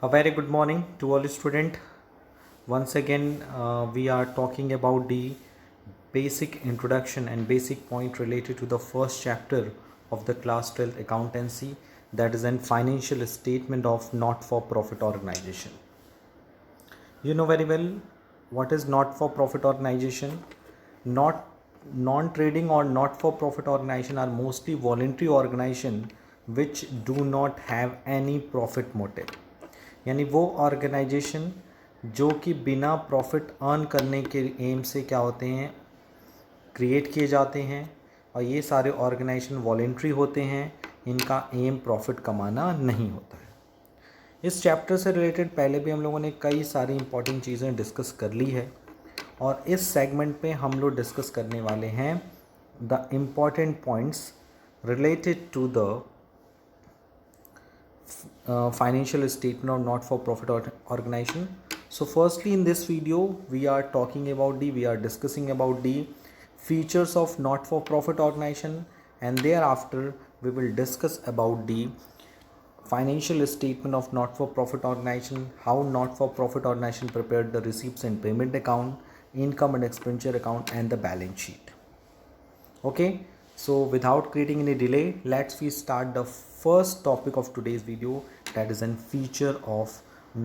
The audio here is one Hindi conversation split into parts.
A very good morning to all student. Once again, we are talking about the basic introduction and basic point related to the first chapter of the class 12 accountancy, that is an financial statement of not-for-profit organization. You know very well what is not-for-profit organization. Not non-trading or not-for-profit organization are mostly voluntary organization which do not have any profit motive. यानी वो ऑर्गेनाइजेशन जो कि बिना प्रॉफिट अर्न करने के एम से क्या होते हैं, क्रिएट किए जाते हैं, और ये सारे ऑर्गेनाइजेशन वॉलेंट्री होते हैं, इनका एम प्रॉफिट कमाना नहीं होता है। इस चैप्टर से रिलेटेड पहले भी हम लोगों ने कई सारी इंपॉर्टेंट चीज़ें डिस्कस कर ली है, और इस सेगमेंट पे हम लोग डिस्कस करने वाले हैं the important points related to the financial statement of not-for-profit organization. So firstly in this video we are discussing about the features of not-for-profit organization, and thereafter we will discuss about the financial statement of not-for-profit organization, how not-for-profit organization prepared the receipts and payment account, income and expenditure account, and the balance sheet. Okay, so without creating any delay, let's start the first topic of today's video, that is a feature of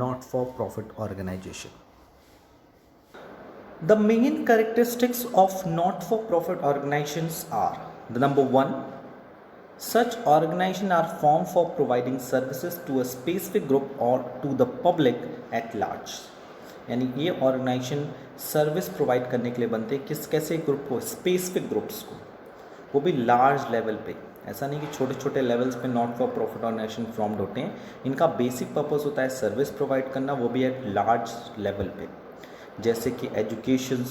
not-for-profit organization. The main characteristics of not-for-profit organizations are: the number one, such organizations are formed for providing services to a specific group or to the public at large. यानी ये ऑर्गेनाइजेशन सर्विस प्रोवाइड करने के लिए बनते हैं किस कैसे ग्रुप को, स्पेसिफिक ग्रुप्स को, वो भी लार्ज लेवल पे। ऐसा नहीं कि छोटे छोटे लेवल्स पे not for profit organization formed होते हैं। इनका बेसिक पर्पस होता है सर्विस प्रोवाइड करना, वो भी एट लार्ज लेवल पे, जैसे कि education,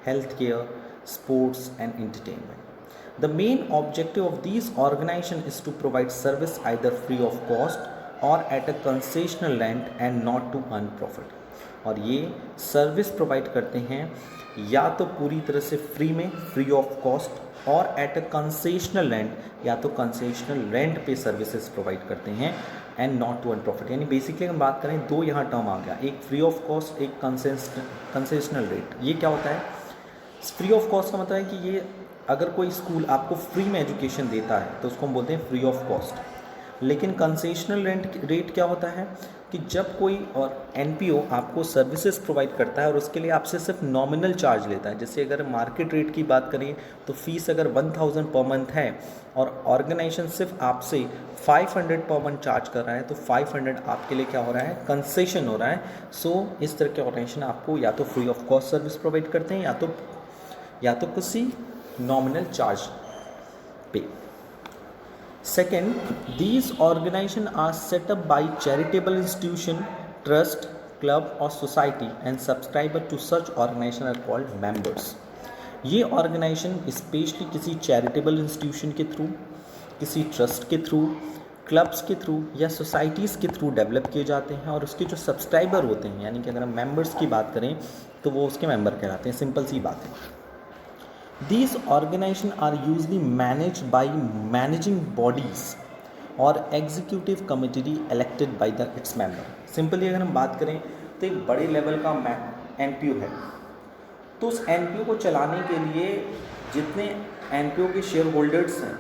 health care, sports and entertainment. The main objective of these organisation is to provide service either free of cost और at a concessional rent and not to earn profit. और ये सर्विस प्रोवाइड करते हैं या तो पूरी तरह से फ्री में, फ्री ऑफ कॉस्ट, और एट अ कंसेशनल रेंट, या तो कंसेशनल रेंट पे सर्विसेज प्रोवाइड करते हैं, and not to earn profit. यानी बेसिकली हम बात करें, दो यहाँ टर्म आ गया, एक फ्री ऑफ कॉस्ट, एक कंसेशनल रेट। ये क्या होता है? फ्री ऑफ कॉस्ट का मतलब है कि ये अगर कोई स्कूल आपको फ्री में एजुकेशन देता है तो उसको हम बोलते हैं फ्री ऑफ कॉस्ट। लेकिन कंसेशनल रेट क्या होता है कि जब कोई और एनपीओ आपको सर्विसेज प्रोवाइड करता है और उसके लिए आपसे सिर्फ नॉमिनल चार्ज लेता है। जैसे अगर मार्केट रेट की बात करें तो फीस अगर 1000 पर मंथ है और ऑर्गेनाइजेशन सिर्फ आपसे 500 पर मंथ चार्ज कर रहा है, तो 500 आपके लिए क्या हो रहा है? कंसेशन हो रहा है। सो इस तरह के ऑर्गेनाइजेशन आपको या तो free of cost service provide करते हैं या तो किसी नॉमिनल चार्ज पे। Second, these organizations are set up by charitable institution, trust, club or society, and subscriber to such organization are called members. ये ऑर्गेनाइजेशन स्पेशली किसी चैरिटेबल इंस्टीट्यूशन के थ्रू, किसी ट्रस्ट के थ्रू, क्लब्स के थ्रू या सोसाइटीज़ के थ्रू डेवलप किए जाते हैं, और उसके जो सब्सक्राइबर होते हैं, यानी कि अगर हम मेंबर्स की बात करें तो वो उसके मेंबर कहलाते हैं। सिंपल सी बात है। These organizations are usually managed by managing bodies or executive committee elected by its member. Simply अगर हम बात करें तो एक बड़े लेवल का एनपीओ है, तो उस एनपीओ को चलाने के लिए जितने एनपीओ के शेयर होल्डर्स हैं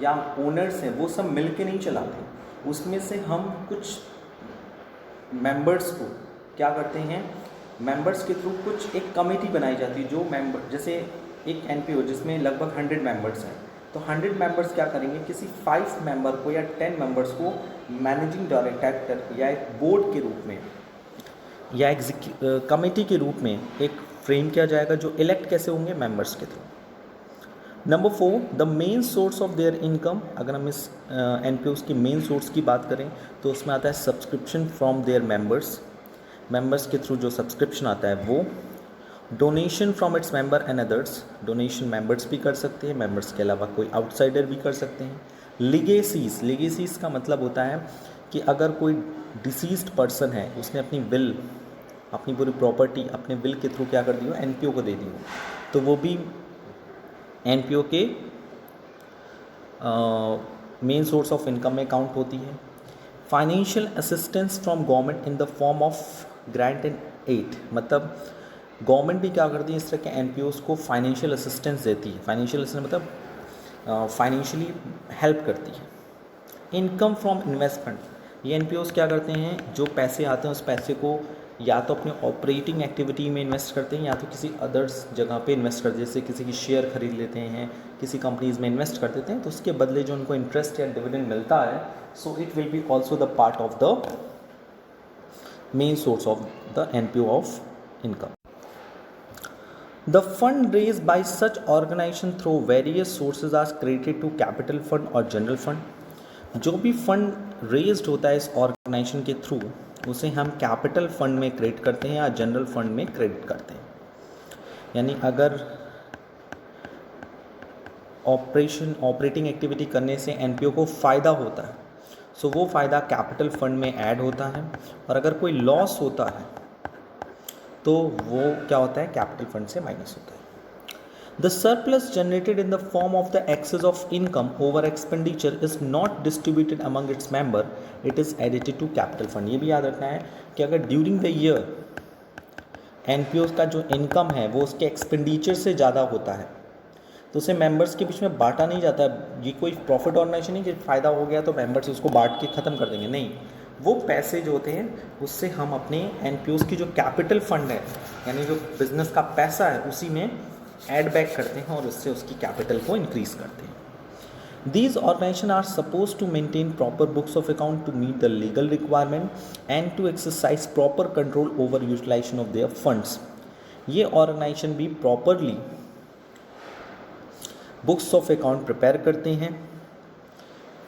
या ओनर्स हैं वो सब मिल के नहीं चलाते। उसमें से हम कुछ मेंबर्स को क्या करते हैं, मेंबर्स के थ्रू कुछ एक कमेटी बनाई जाती है, जो मेंबर, जैसे एक एनपीओ जिसमें लगभग 100 मेंबर्स हैं, तो 100 मेंबर्स क्या करेंगे, किसी 5 मेंबर को या 10 मेंबर्स को मैनेजिंग डायरेक्टर या एक बोर्ड के रूप में या कमेटी के रूप में एक फ्रेम किया जाएगा, जो इलेक्ट कैसे होंगे? मेंबर्स के through. Number 4, the main source of their income. अगर हम इस एनपीओस की मेन सोर्स की बात करें तो उसमें आता है सब्सक्रिप्शन फ्रॉम देयर मेंबर्स के थ्रू जो सब्सक्रिप्शन आता है वो। Donation from its member and others, donation members भी कर सकते हैं, मेंबर्स के अलावा कोई आउटसाइडर भी कर सकते हैं। लिगेसीज का मतलब होता है कि अगर कोई डिसीज्ड पर्सन है, उसने अपनी विल, अपनी पूरी प्रॉपर्टी अपने विल के थ्रू क्या कर दी हो, एनपीओ को दे दी हो, तो वो भी एनपीओ के मेन सोर्स ऑफ इनकम में काउंट होती है। Financial assistance from government in the form of grant and aid, मतलब गवर्नमेंट भी क्या करती है, इस तरह के एनपीओस को फाइनेंशियल असिस्टेंस देती है। फाइनेंशियल असिस्टेंस मतलब फाइनेंशियली हेल्प करती है। इनकम फ्रॉम इन्वेस्टमेंट, ये एनपीओस क्या करते हैं, जो पैसे आते हैं उस पैसे को या तो अपने ऑपरेटिंग एक्टिविटी में इन्वेस्ट करते हैं या तो किसी अदर्स जगह पे इन्वेस्ट करते हैं, जैसे किसी की शेयर खरीद लेते हैं, किसी कंपनीज में इन्वेस्ट कर देते हैं, तो उसके बदले जो उनको इंटरेस्ट या डिविडेंड मिलता है, so it will be also the part of the main source of the NPO of income. The fund raised by such organization through various sources are credited to capital fund और general fund। जो भी फंड रेज्ड होता है इस ऑर्गेनाइजेशन के थ्रू, उसे हम कैपिटल फंड में क्रेडिट करते हैं या जनरल फंड में क्रेडिट करते हैं। यानी अगर ऑपरेटिंग एक्टिविटी करने से एनपीओ को फ़ायदा होता है, सो वो फ़ायदा कैपिटल फंड में ऐड होता है, और अगर कोई लॉस होता है तो वो क्या होता है, कैपिटल फंड से माइनस होता है। The surplus generated in the form of the excess of income over expenditure is not distributed among its member, it is added to capital fund. ये भी याद रखना है कि अगर ड्यूरिंग द ईयर एनपीओ का जो इनकम है वो उसके एक्सपेंडिचर से ज़्यादा होता है, तो उसे मेंबर्स के बीच में बांटा नहीं जाता। ये कोई प्रॉफिट ऑर्गेनाइजेशन नहीं कि फ़ायदा हो गया तो मेंबर्स उसको बांट के ख़त्म कर देंगे, नहीं। वो पैसे जो होते हैं उससे हम अपने एनपीओस की जो कैपिटल फंड है, यानी जो बिजनेस का पैसा है, उसी में ऐड बैक करते हैं और उससे उसकी कैपिटल को इंक्रीज़ करते हैं। These organizations are supposed to maintain proper books of account to meet the legal requirement and to exercise proper control over utilization of their funds। ये ऑर्गेनाइजेशन भी properly books of account prepare करते हैं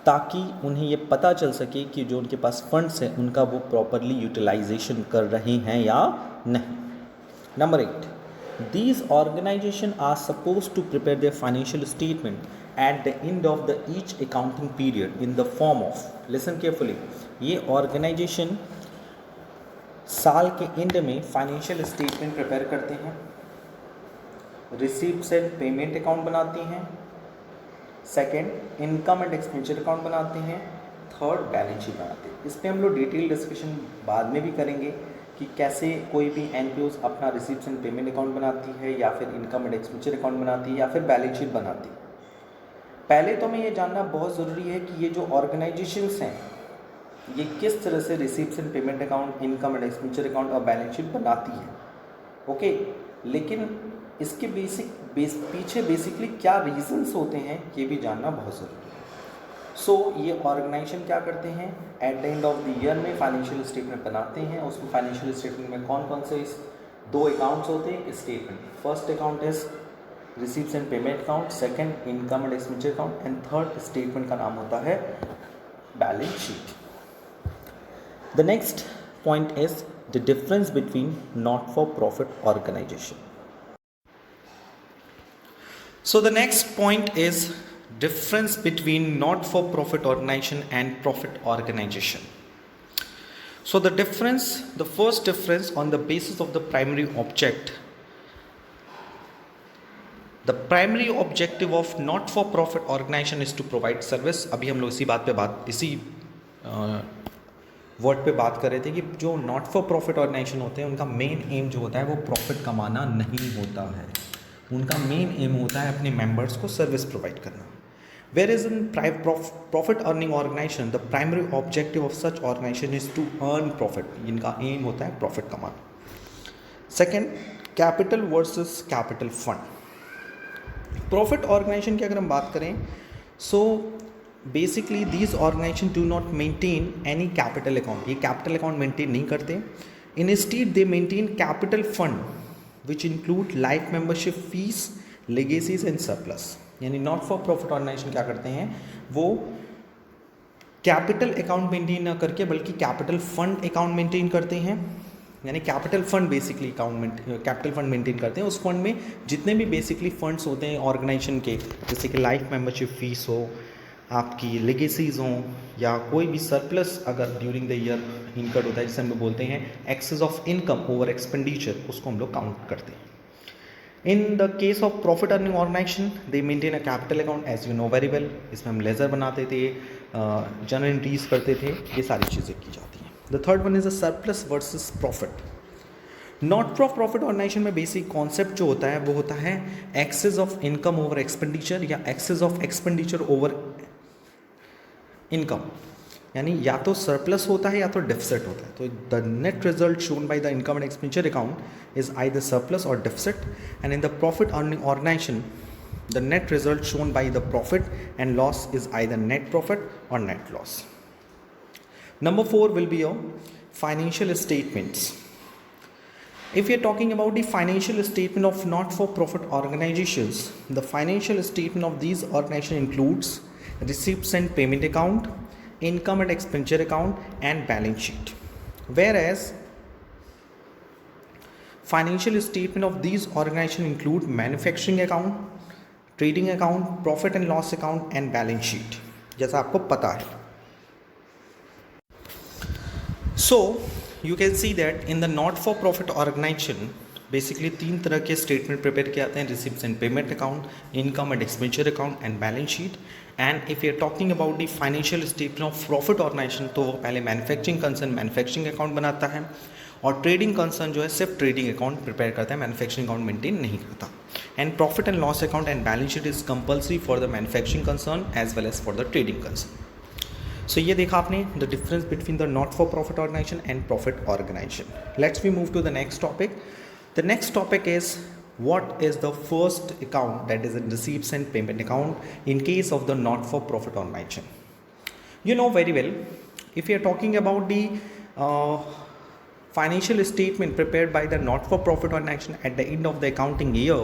ताकि उन्हें ये पता चल सके कि जो उनके पास फंड्स हैं उनका वो प्रॉपरली यूटिलाइजेशन कर रहे हैं या नहीं। Number 8, these organization are suppose to prepare their financial statement at the end of the each accounting period in the form of, listen carefully, ये ऑर्गेनाइजेशन साल के एंड में फाइनेंशियल स्टेटमेंट प्रिपेयर करते हैं, रिसीप्ट्स एंड पेमेंट अकाउंट बनाती हैं, second income and expenditure account बनाते हैं, थर्ड बैलेंस शीट बनाते हैं। इस पर हम लोग डिटेल डिस्कशन बाद में भी करेंगे कि कैसे कोई भी एनपीओस अपना रिसीप्ट्स एंड पेमेंट अकाउंट बनाती है या फिर इनकम एंड एक्सपेंडिचर अकाउंट बनाती है या फिर बैलेंस शीट बनाती है। पहले तो हमें ये जानना बहुत ज़रूरी है कि ये जो ऑर्गेनाइजेशंस हैं ये किस तरह से receipts and payment account, income and expenditure account और बैलेंस शीट बनाती है, ओके। लेकिन इसके पीछे बेसिकली क्या रीजंस होते हैं ये भी जानना बहुत ज़रूरी है। सो ये ऑर्गेनाइजेशन क्या करते हैं, at the end of the year में फाइनेंशियल स्टेटमेंट बनाते हैं। उसमें फाइनेंशियल स्टेटमेंट में कौन कौन से 2 अकाउंट्स होते हैं statement. First account is receipts and payment account, second income and expenditure account, and third statement का नाम होता है balance sheet. The next point is the difference between not for profit organization. So the next point is difference between not-for-profit organization and profit organization. So the first difference on the basis of the primary object. The primary objective of not-for-profit organization is to provide service. अभी हम लोग इसी वर्ड पे बात कर रहे थे कि जो नॉट फॉर प्रॉफिट ऑर्गेनाइजेशन होते हैं उनका मेन एम जो होता है वो प्रॉफिट कमाना नहीं होता है, उनका मेन एम होता है अपने मेंबर्स को सर्विस प्रोवाइड करना। Where is in profit earning organisation the primary objective of such organization is to earn profit, इनका एम होता है प्रॉफिट कमाना। Second, capital versus capital fund. Profit organization की अगर हम बात करें, so basically these organization do not maintain any capital account, ये कैपिटल अकाउंट मेंटेन नहीं करते। Instead they maintain capital fund which include life membership fees, legacies and surplus। यानी नॉट फॉर प्रॉफिट ऑर्गेनाइजेशन क्या करते हैं, वो कैपिटल अकाउंट मेंटेन ना करके बल्कि कैपिटल फंड अकाउंट मेंटेन करते हैं। यानी capital fund basically capital fund maintain करते हैं। उस फंड में जितने भी बेसिकली फंड्स होते हैं ऑर्गेनाइजेशन के, जैसे कि लाइफ मेंबरशिप फीस हो, आपकी लेगेसीज हों, या कोई भी सरप्लस अगर ड्यूरिंग द ईयर इनकर्ड होता है, जिसे हम लोग बोलते हैं excess of income over expenditure, उसको हम लोग काउंट करते हैं। In the case of profit earning organization they maintain a capital account as you know very well. इसमें हम लेजर बनाते थे, जर्नल एंट्रीज करते थे, ये सारी चीज़ें की जाती हैं. The third one is a surplus versus profit. Not for profit organisation में बेसिक कॉन्सेप्ट जो होता है वो होता है excess of income over expenditure या excess of expenditure over income. यानी या तो सरप्लस होता है या तो डेफिसिट होता है. तो the net result shown by the income and expenditure account is either surplus और deficit. And in the profit earning organisation the net result shown by the profit and loss is either net profit और net loss. Number 4 will be your financial statements. If we are talking about the financial statement of not-for-profit organizations, the financial statement of these organizations includes receipts and payment account, income and expenditure account, and balance sheet. Whereas financial statement of these organizations include manufacturing account, trading account, profit and loss account, and balance sheet. जैसा आपको पता है. So you can see that in the not-for-profit organization basically तीन तरह के स्टेटमेंट प्रिपेयर किए जाते हैं. Receipts and payment account, income and expenditure account and balance sheet. And if you are talking about the financial statement of profit organization तो वो पहले मैन्युफैक्चरिंग कंसर्न मैन्युफैक्चरिंग अकाउंट बनाता है और ट्रेडिंग कंसर्न जो है सिर्फ ट्रेडिंग अकाउंट प्रिपेयर करता है, मैन्युफैक्चरिंग अकाउंट मेंटेन नहीं करता. And profit and loss account and balance sheet is compulsory for the manufacturing concern as well as for the trading concern. So ये देखा आपने the difference between the not for profit organization and profit organization. Let's we move to the next topic. The next topic is what is the first account, that is a receipts and payment account in case of the not for profit organization. You know very well, if you are talking about the financial statement prepared by the not for profit organization at the end of the accounting year,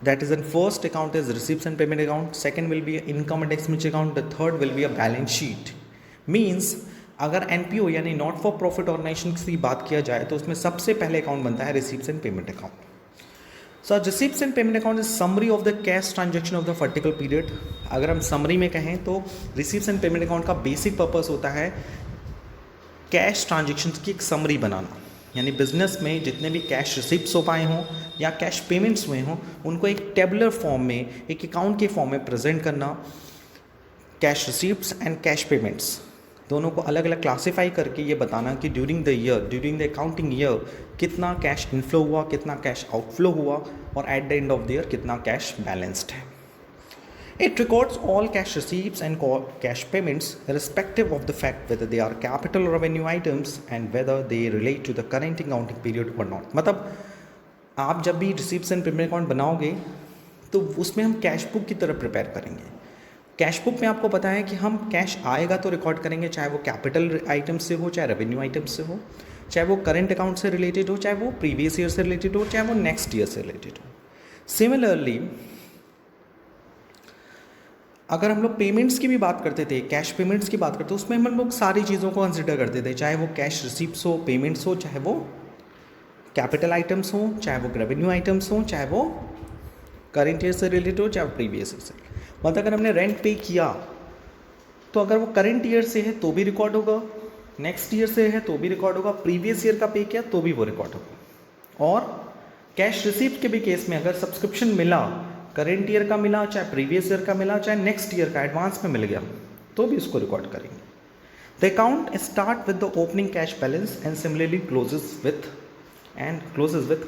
that is in first account is receipts and payment account, second will be income and expenditure account, the third will be a balance sheet. Means अगर एनपीओ यानी नॉट फॉर प्रॉफिट ऑर्गेनाइजेशन की बात किया जाए तो उसमें सबसे पहले अकाउंट बनता है receipts and payment account. So receipts and payment account is summary of the cash transaction of the particular period. अगर हम समरी में कहें तो रिसीप्ट्स एंड पेमेंट अकाउंट का बेसिक पर्पस होता है कैश ट्रांजेक्शन की एक समरी बनाना. यानी बिजनेस में जितने भी कैश रिसिप्ट्स हो पाए हों या कैश पेमेंट्स हुए हों उनको एक टेबुलर फॉर्म में, एक अकाउंट के फॉर्म में प्रेजेंट करना. Cash receipts and cash payments दोनों को अलग अलग क्लासीफाई करके ये बताना कि during the year, during the accounting year कितना कैश इनफ्लो हुआ, कितना कैश आउटफ्लो हुआ और eight the end of the year कितना कैश बैलेंस्ड है. It records all cash receipts and cash payments irrespective of the fact whether they are capital revenue items and whether they relate to the current accounting period or not. मतलब आप जब भी रिसीप्ट्स एंड पेमेंट अकाउंट बनाओगे तो उसमें हम कैश बुक की तरह प्रिपेयर करेंगे. कैश बुक में आपको पता है कि हम कैश आएगा तो रिकॉर्ड करेंगे, चाहे वो कैपिटल आइटम से हो, चाहे रेवेन्यू आइटम से हो, चाहे वो करंट अकाउंट से रिलेटेड हो, चाहे वो प्रीवियस ईयर से रिलेटेड हो, चाहे वो नेक्स्ट ईयर से रिलेटेड हो. सिमिलरली अगर हम लोग पेमेंट्स की भी बात करते थे, कैश पेमेंट्स की बात करते, उसमें हम लोग सारी चीज़ों को कंसिडर करते थे, चाहे वो कैश रिसीप्ट्स हो, पेमेंट्स हो, चाहे वो कैपिटल आइटम्स हो, चाहे वो रेवेन्यू आइटम्स हो, चाहे वो करेंट ईयर से रिलेटेड हो, चाहे वो प्रीवियस ईयर से. मतलब अगर हमने रेंट पे किया तो अगर वो करंट ईयर से है तो भी रिकॉर्ड होगा, नेक्स्ट ईयर से है तो भी रिकॉर्ड होगा, प्रीवियस ईयर का पे किया तो भी वो रिकॉर्ड होगा. और कैश रिसीप्ट के भी केस में अगर सब्सक्रिप्शन मिला, करेंट ईयर का मिला, चाहे प्रीवियस ईयर का मिला, चाहे नेक्स्ट ईयर का एडवांस में मिल गया तो भी उसको रिकॉर्ड करेंगे. The account start with the opening cash balance and similarly closes with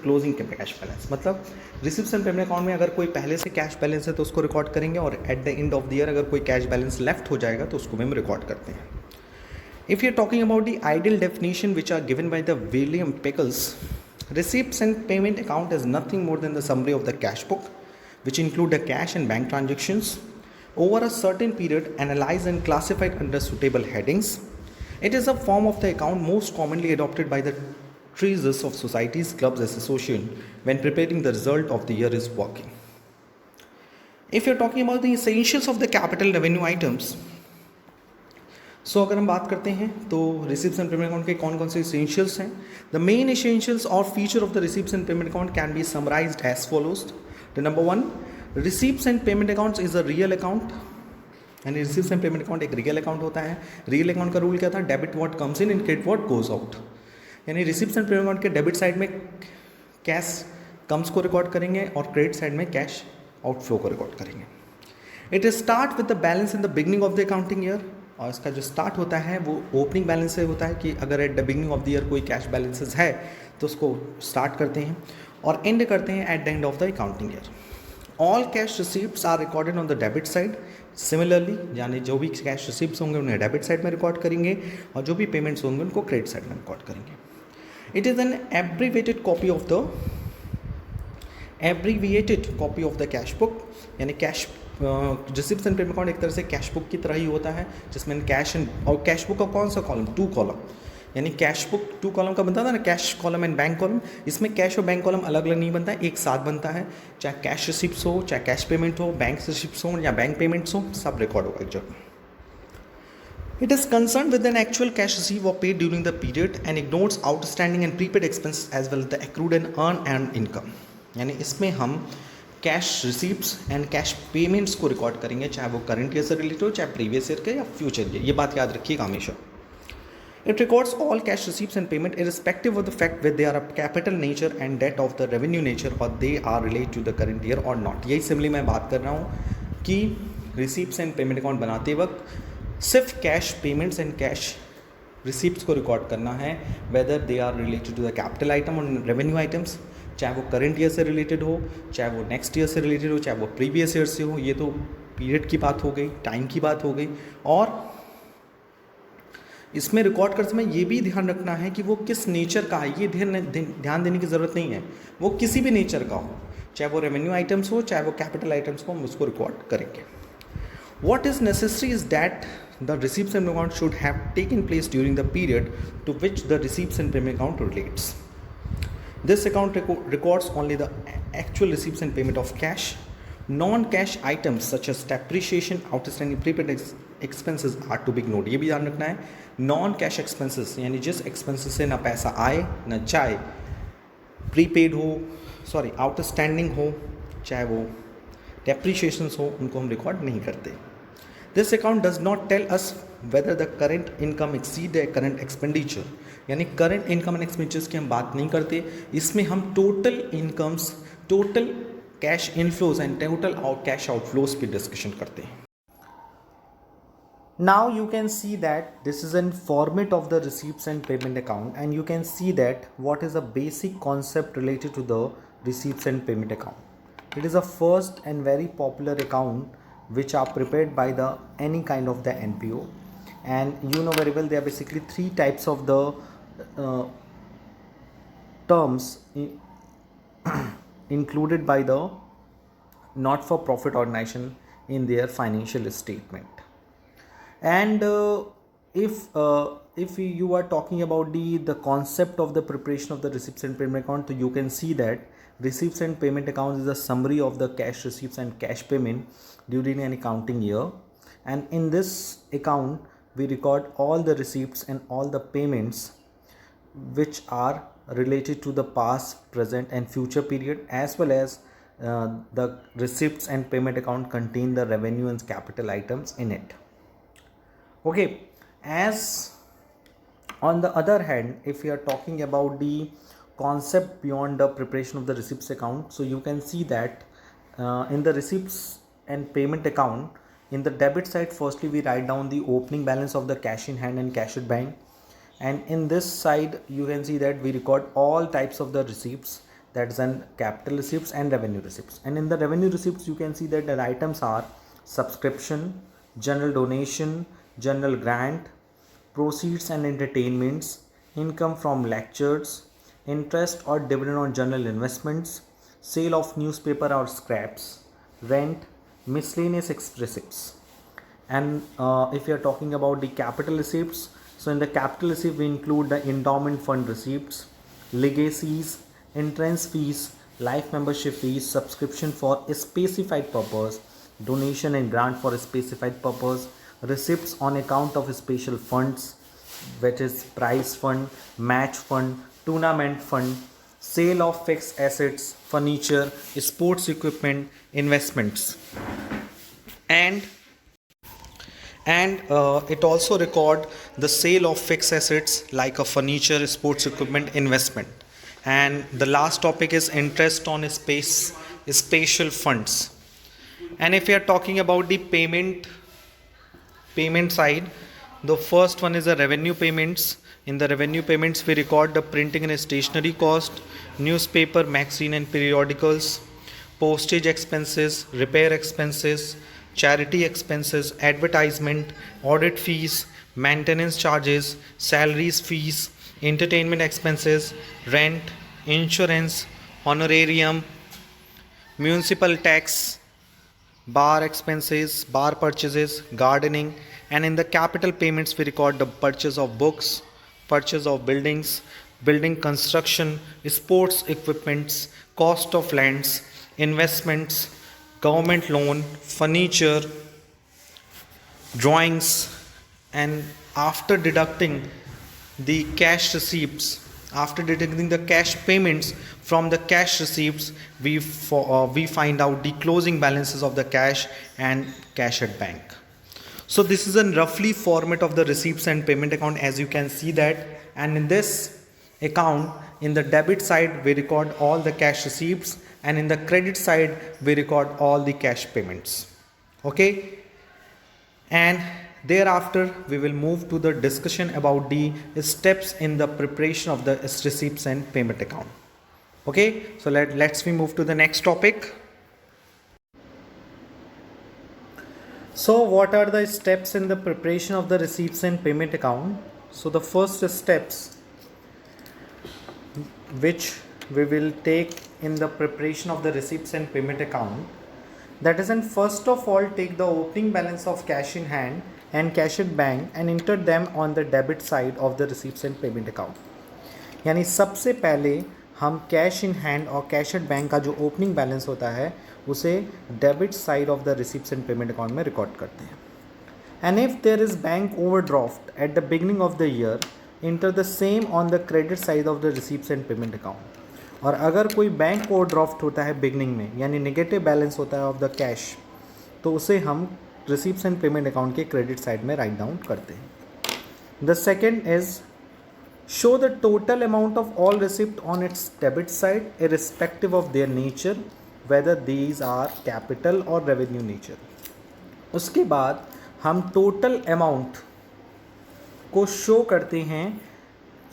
closing cash balance. मतलब रिसिप्ट्स एंड पेमेंट अकाउंट में अगर कोई पहले से कैश बैलेंस है तो उसको रिकॉर्ड करेंगे और eight the end of the year अगर कोई कैश बैलेंस लेफ्ट हो जाएगा तो उसको भी हम रिकॉर्ड करते हैं. If you are talking about the ideal definition which are given by the William Pickles, receipts and payment account is nothing more than the summary of the cash book which include the cash and bank transactions over a certain period analyzed and classified under suitable headings. It is a form of the account most commonly adopted by the treasurers of societies, clubs, associations when preparing the result of the year's working. If you are talking about the essentials of the capital revenue items, सो अगर हम बात करते हैं तो रिसिप्ट्स एंड पेमेंट अकाउंट के कौन कौन से इसेंशियल्स हैं. द मेन इसेंशियल्स और feature of the receipts and payment account can be summarised as follows. The number 1, receipts and payment accounts is a real account. यानी रिसिप्ट्स एंड पेमेंट अकाउंट एक रियल अकाउंट होता है. रियल अकाउंट का रूल क्या था? Debit what comes in and credit what goes out. यानी रिसिप्ट्स एंड पेमेंट अकाउंट के डेबिट साइड में कैश कम्स को रिकॉर्ड करेंगे और क्रेडिट साइड में कैश आउटफ्लो को रिकॉर्ड करेंगे. It start with the balance in the beginning of the accounting year. और इसका जो स्टार्ट होता है वो ओपनिंग बैलेंस से होता है कि अगर at the beginning of the year कोई कैश बैलेंसेस है तो उसको स्टार्ट करते हैं और एंड करते हैं at the end of the accounting year. All cash receipts are recorded on the debit side. Similarly यानी जो भी कैश रिसीप्ट्स होंगे उन्हें डेबिट साइड में रिकॉर्ड करेंगे और जो भी पेमेंट्स होंगे उनको क्रेडिट साइड में रिकॉर्ड करेंगे. It is an abbreviated copy of the cash book. यानी cash receipts and payment account एक तरह से कैश बुक की तरह ही होता है जिसमें कैश एंड और कैश बुक का कौन सा कॉलम 2 कॉलम. यानी कैश बुक 2 कॉलम का बनता था ना, cash column and bank column. इसमें कैश और बैंक कॉलम अलग अलग नहीं बनता है, एक साथ बनता है. चाहे कैश रिसिप्ट्स हो, चाहे कैश पेमेंट हो, बैंक रिसिप्ट्स हो या बैंक पेमेंट्स हो, सब रिकॉर्ड होगा एक जगह. It is concerned with an actual cash received or paid during the period and ignores outstanding and prepaid expenses as well as the accrued and unearned income. यानी इसमें हम cash receipts and cash payments को रिकॉर्ड करेंगे, चाहे वो करंट ईयर से रिलेटेड हो, चाहे प्रीवियस ईयर के या फ्यूचर ईयर. ये बात याद रखिएगा हमेशा. It records all cash receipts and payment irrespective of the fact whether they are of capital nature and debt of the revenue nature or they are related to the current year or not. यही सिंपली मैं बात कर रहा हूँ कि रिसीप्ट्स एंड पेमेंट अकाउंट बनाते वक्त सिर्फ cash payments and cash receipts को रिकॉर्ड करना है, whether they are related to the capital item और रेवेन्यू आइटम्स, चाहे वो करंट ईयर से रिलेटेड हो, चाहे वो नेक्स्ट ईयर से रिलेटेड हो, चाहे वो प्रीवियस ईयर से हो. ये तो पीरियड की बात हो गई, टाइम की बात हो गई. और इसमें रिकॉर्ड करते समय ये भी ध्यान रखना है कि वो किस नेचर का है. ये ध्यान देने की ज़रूरत नहीं है, वो किसी भी नेचर का हो, चाहे वो रेवेन्यू आइटम्स हो, चाहे वो कैपिटल आइटम्स हो, हम उसको रिकॉर्ड करेंगे. What is necessary is that the receipts and payment account should have taken place during the period to which the receipts and payment account relates. This account records only the actual receipts and payment of cash. Non-cash items such as depreciation, outstanding prepaid expenses are to be ignored. ये भी ध्यान रखना है. Non-cash expenses यानी जिस expenses से ना पैसा आए ना जाए, प्रीपेड हो, आउटस्टैंडिंग हो, चाहे वो depreciations हो, उनको हम रिकॉर्ड नहीं करते. This account does not tell us whether the current income exceed the current expenditure. यानी current income and expenditures की हम बात नहीं करते. इसमें हम total incomes, total cash inflows and total cash outflows पे डिस्कशन करते हैं. Now you can see that this is a format of the receipts and payment account, and you can see that what is a basic concept related to the receipts and payment account. It is a first and very popular account which are prepared by the any kind of the NPO, and you know very well there are basically 3 types of the terms included by the not-for-profit organization in their financial statement. And if you are talking about the concept of the preparation of the receipts and payment account, so you can see that receipts and payment accounts is a summary of the cash receipts and cash payment during an accounting year, and in this account we record all the receipts and all the payments which are related to the past, present and future period, as well as the receipts and payment account contain the revenue and capital items in it. Okay, as on the other hand, if we are talking about the concept beyond the preparation of the receipts account, so you can see that in the receipts and payment account, in the debit side, firstly we write down the opening balance of the cash in hand and cash at bank, and in this side you can see that we record all types of the receipts, that is an capital receipts and revenue receipts. And in the revenue receipts you can see that the items are subscription, general donation, general grant, proceeds and entertainments, income from lectures, interest or dividend on general investments, sale of newspaper or scraps, rent, miscellaneous receipts. And if you are talking about the capital receipts, so in the capital receipt we include the endowment fund receipts, legacies, entrance fees, life membership fees, subscription for a specified purpose, donation and grant for a specified purpose, receipts on account of special funds, which is prize fund, match fund, tournament fund, sale of fixed assets, furniture, sports equipment, investments, and it also record the sale of fixed assets like a furniture, sports equipment, investment. and the last topic is interest on spatial funds. And if we are talking about the payment side, the first one is the revenue payments. In the revenue payments we record the printing and stationery cost, newspaper, magazine and periodicals, postage expenses, repair expenses, charity expenses, advertisement, audit fees, maintenance charges, salaries, fees, entertainment expenses, rent, insurance, honorarium, municipal tax, bar expenses, bar purchases, gardening. And in the capital payments we record the purchase of books, purchase of buildings, building construction, sports equipments, cost of lands, investments, government loan, furniture, drawings. And after deducting the cash receipts, after deducting the cash payments from the cash receipts, we find out the closing balances of the cash and cash at bank. So this is a roughly format of the receipts and payment account, as you can see that. And in this account, in the debit side we record all the cash receipts, and in the credit side we record all the cash payments. Okay, and thereafter we will move to the discussion about the steps in the preparation of the receipts and payment account. Okay, so let's move to the next topic. So what are the steps in the preparation of the receipts and payment account? So the first steps which we will take in the preparation of the receipts and payment account, that is, and first of all take the opening balance of cash in hand and cash at bank and enter them on the debit side of the receipts and payment account. यानी सबसे पहले हम कैश इन हैंड और कैश एट बैंक का जो ओपनिंग बैलेंस होता है उसे debit side of the receipts and payment account में रिकॉर्ड करते हैं. And if there is bank overdraft at the beginning of the year, enter the same on the credit side of the receipts and payment account. और अगर कोई बैंक ओवरड्राफ्ट होता है बिगनिंग में, यानी नेगेटिव बैलेंस होता है ऑफ द कैश, तो उसे हम रिसीप्ट्स एंड पेमेंट अकाउंट के क्रेडिट साइड में राइट डाउन करते हैं. The second is show the total amount of all receipt on its debit side irrespective of their nature, whether these are capital or revenue nature. उसके बाद हम टोटल अमाउंट को शो करते हैं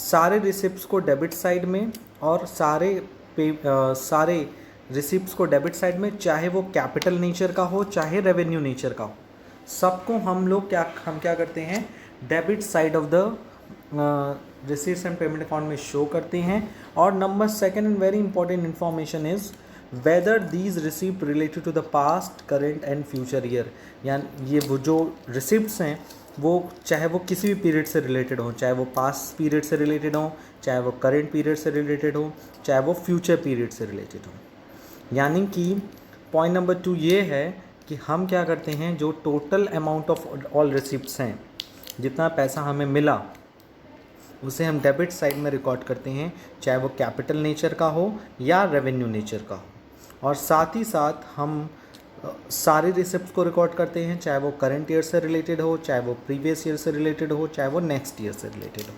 सारे रिसिप्ट्स को डेबिट साइड में और सारे रिसिप्ट्स को डेबिट साइड में, चाहे वो कैपिटल नेचर का हो चाहे रेवेन्यू नेचर का हो, सबको हम क्या करते हैं debit side of the receipts and payment account में शो करते हैं. और number second and very important information is whether these receipt related to the past, current and future year. यानी ये वो जो रिसिप्ट्स हैं वो चाहे वो किसी भी पीरियड से रिलेटेड हो, चाहे वो पास्ट पीरियड से रिलेटेड हो, चाहे वो करेंट पीरियड से रिलेटेड हो, चाहे वो फ्यूचर पीरियड से रिलेटेड हो. यानी कि पॉइंट नंबर 2 ये है कि हम क्या करते हैं, जो total amount of all receipts हैं, जितना पैसा हमें मिला उसे हम डेबिट साइड में रिकॉर्ड करते हैं, चाहे वो कैपिटल नेचर का हो या रेवेन्यू नेचर का हो. और साथ ही साथ हम सारे रिसिप्ट्स को रिकॉर्ड करते हैं, चाहे वो करंट ईयर से रिलेटेड हो, चाहे वो प्रीवियस ईयर से रिलेटेड हो, चाहे वो नेक्स्ट ईयर से रिलेटेड हो.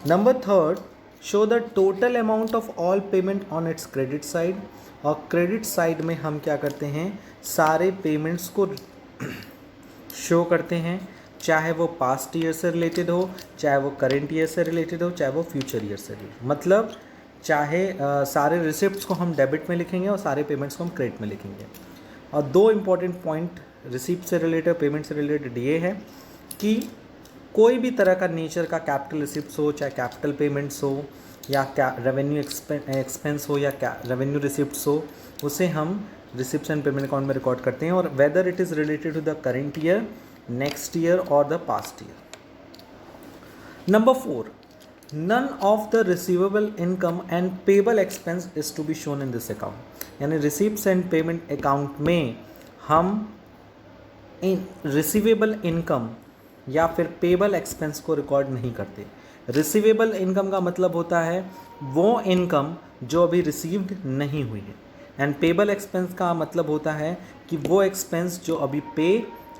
Number third, show the total amount of all payment on it's credit side. और क्रेडिट साइड में हम क्या करते हैं, सारे पेमेंट्स को शो करते हैं, चाहे वो पास्ट ईयर से रिलेटेड हो, चाहे वो करेंट ईयर से रिलेटेड हो, चाहे वो फ्यूचर ईयर से रिलेटेड. मतलब चाहे सारे रिसिप्ट्स को हम डेबिट में लिखेंगे और सारे पेमेंट्स को हम क्रेडिट में लिखेंगे. और 2 इम्पॉर्टेंट पॉइंट रिसिप्ट से रिलेटेड, पेमेंट से रिलेटेड ये है कि कोई भी तरह का नेचर का कैपिटल रिसिप्ट्स हो, चाहे कैपिटल पेमेंट्स हो या रेवेन्यू एक्सपेंस हो या रेवेन्यू रिसिप्ट्स हो, उसे हम रिसिप्ट्स एंड पेमेंट अकाउंट में रिकॉर्ड करते हैं. और whether it is related to the current year, next year or the past year. Number 4, none of the receivable income and payable expense is to be shown in this account. यानी receipts and payment account में हम receivable income या फिर payable expense को रिकॉर्ड नहीं करते. receivable income का मतलब होता है वो income जो अभी received नहीं हुई है, and payable expense का मतलब होता है कि वो expense जो अभी पे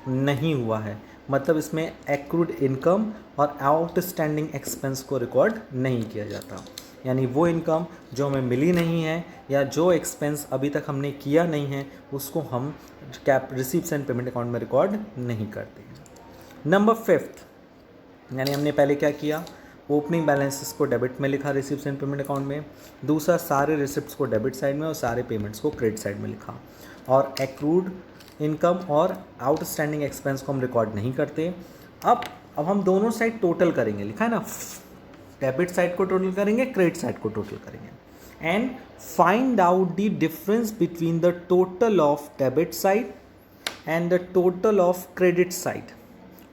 नहीं हुआ है. मतलब इसमें एक्रूड इनकम और आउटस्टैंडिंग एक्सपेंस को रिकॉर्ड नहीं किया जाता. यानी वो इनकम जो हमें मिली नहीं है या जो एक्सपेंस अभी तक हमने किया नहीं है उसको हम रिसीप्ट्स एंड पेमेंट अकाउंट में रिकॉर्ड नहीं करते हैं। नंबर 5, यानी हमने पहले क्या किया, ओपनिंग बैलेंसेस को डेबिट में लिखा रिसिप्ट्स एंड पेमेंट अकाउंट में। दूसरा, सारे रिसिप्ट्स को डेबिट साइड में और सारे पेमेंट्स को क्रेडिट साइड में लिखा। और एक्रूड इनकम और आउटस्टैंडिंग एक्सपेंस को हम रिकॉर्ड नहीं करते। अब हम दोनों साइड टोटल करेंगे, लिखा है ना, डेबिट साइड को टोटल करेंगे, क्रेडिट साइड को टोटल करेंगे। And find out the difference between the total of debit side and the total of credit side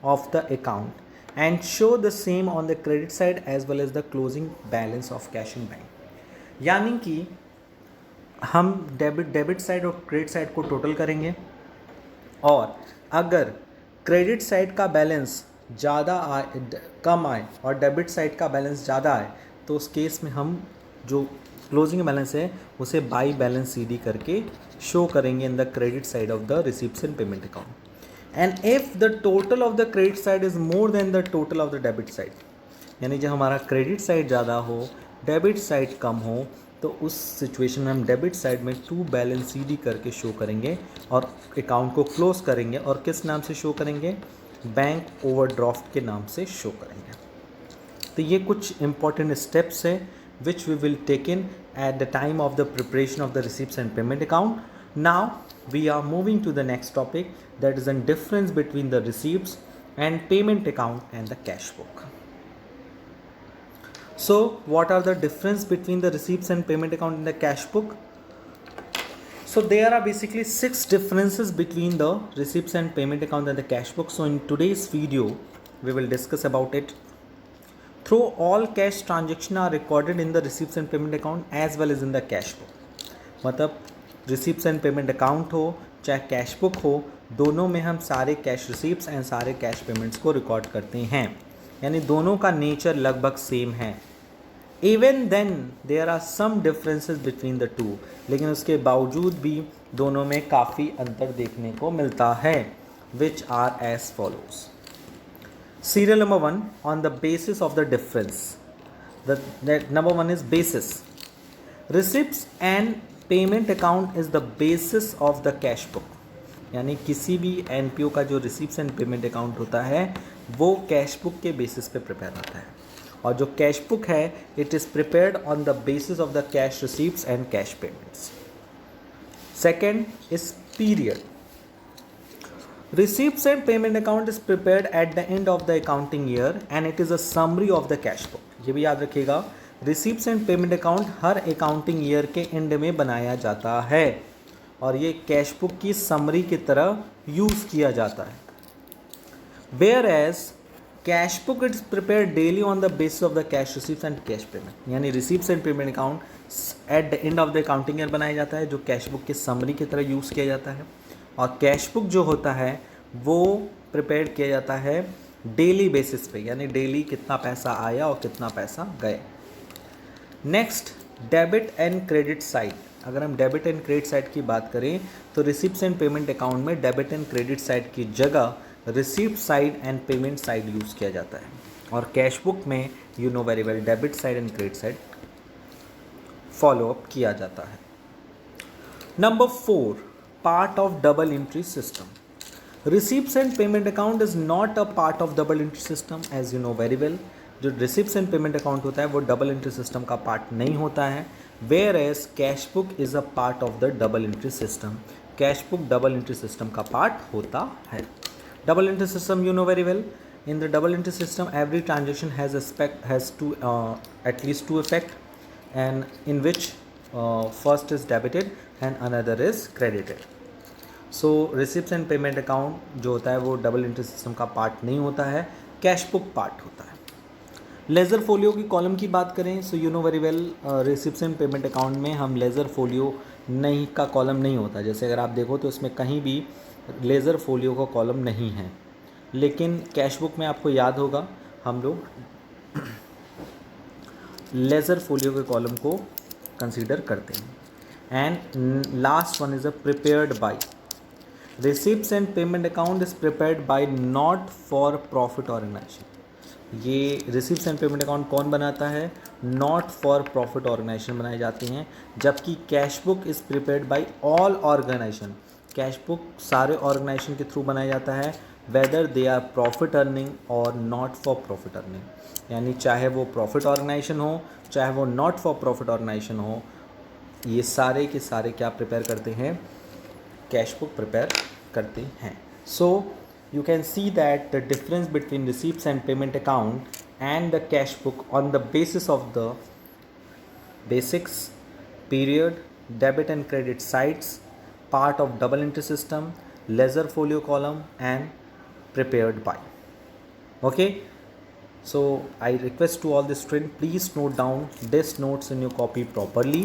of the account and show the same on the credit side as well as the closing balance of cash in bank। यानी कि हम डेबिट साइड और क्रेडिट साइड को टोटल करेंगे और अगर क्रेडिट साइड का बैलेंस ज़्यादा आए, कम आए और डेबिट साइड का बैलेंस ज़्यादा आए तो उस केस में हम जो क्लोजिंग बैलेंस है उसे बाई बैलेंस सीडी करके शो करेंगे in the credit side of the receipts and payment account. And if the total of the credit side is more than the total of the debit side, यानी जब हमारा क्रेडिट साइड ज़्यादा हो डेबिट साइड कम हो तो उस सिचुएशन में हम डेबिट साइड में टू बैलेंस सीडी करके शो करेंगे और अकाउंट को क्लोज करेंगे। और किस नाम से शो करेंगे, बैंक ओवरड्राफ्ट के नाम से शो करेंगे। तो ये कुछ इंपॉर्टेंट स्टेप्स है which we will take in at the time of the preparation of the receipts and payment account. Now we are moving to the next topic, that is the difference between the receipts and payment account and the cash book. So what are the difference between the receipts and payment account and the cash book? So there are basically 6 differences between the receipts and payment account and the cash book. So in today's video we will discuss about it. Through all cash transactions are recorded in the receipts and payment account as well as in the cash book। मतलब receipts and payment account हो चाहे cash book हो, दोनों में हम सारे cash receipts and सारे cash payments को रिकॉर्ड करते हैं, यानी दोनों का नेचर लगभग सेम है। Even then there are some differences between the two, लेकिन उसके बावजूद भी दोनों में काफ़ी अंतर देखने को मिलता है, which are as follows। Serial number 1, on the basis of the difference. That number 1 is basis. Receipts and payment account is the basis of the cash book। यानी किसी भी NPO का जो receipts and payment account होता है वो cash book के basis पे prepare होता है, और जो cash book है it is prepared on the basis of the cash receipts and cash payments। Second is period। Receipts and payment account is prepared at the end of the accounting year and it is a summary of the cash book। ये भी याद रखिएगा, receipts and payment account her accounting year के end में बनाया जाता है और ये cash book की summary की तरह यूज़ किया जाता है। Whereas cash book is prepared daily on the basis of the cash receipts and cash payment। यानी receipts and payment account at the end of the accounting year बनाया जाता है जो cash book की summary की तरह यूज़ किया जाता है, और कैश बुक जो होता है वो प्रिपेयर किया जाता है डेली बेसिस पे, यानी डेली कितना पैसा आया और कितना पैसा गए। Next, debit and credit side. अगर हम डेबिट एंड क्रेडिट साइड की बात करें तो रिसिप्ट्स एंड पेमेंट अकाउंट में डेबिट एंड क्रेडिट साइड की जगह receipt side and payment side use किया जाता है, और कैश बुक में you know very well debit side and credit side follow up किया जाता है। Number 4, part of double entry system। Receipts and payment account is not a part of double entry system as you know very well। जो receipts and payment account होता है वो double entry system का part नहीं होता है, whereas cash book is a part of the double entry system। cash book double entry system का part होता है। double entry system you know very well। in the double entry system every transaction has two at least two effect, and in which first is debited and another is credited। So receipts and payment account जो होता है वो डबल एंट्री सिस्टम का पार्ट नहीं होता है, कैश बुक पार्ट होता है। लेज़र फोलियो की कॉलम की बात करें so you know very well, receipts and payment account में हम लेज़र फोलियो नहीं का कॉलम नहीं होता। जैसे अगर आप देखो तो इसमें कहीं भी लेज़र फोलियो का कॉलम नहीं है, लेकिन कैश बुक में आपको याद होगा हम लोग लेज़र फोलियो के कॉलम को कंसीडर करते हैं। And last one is a prepared by. Receipts and payment account is prepared by not for profit organization। ये रिसीप्ट्स एंड पेमेंट अकाउंट कौन बनाता है? नॉट फॉर प्रॉफिट ऑर्गेनाइजेशन बनाए जाते हैं, जबकि cash book is prepared by all organisation. Cash book सारे ऑर्गेनाइजेशन के थ्रू बनाया जाता है, whether they are profit earning और नॉट फॉर प्रॉफिट अर्निंग। यानी चाहे वो प्रॉफिट ऑर्गेनाइजेशन हो, चाहे वो नॉट फॉर प्रॉफिट ऑर्गेनाइजेशन हो, ये सारे के सारे क्या प्रिपेयर करते हैं? कैश बुक प्रिपेयर करते हैं। सो you can see that the difference between receipts and payment account and the cash book on the basis of the basics, period, debit and credit sides, part of double entry system, ledger folio column and prepared by. Okay, so I request to all the students, please note down these notes in your copy properly.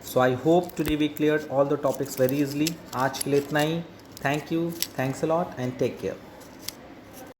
So I hope today we cleared all the topics very easily. आज के लिए इतना ही. Thank you, thanks a lot and take care.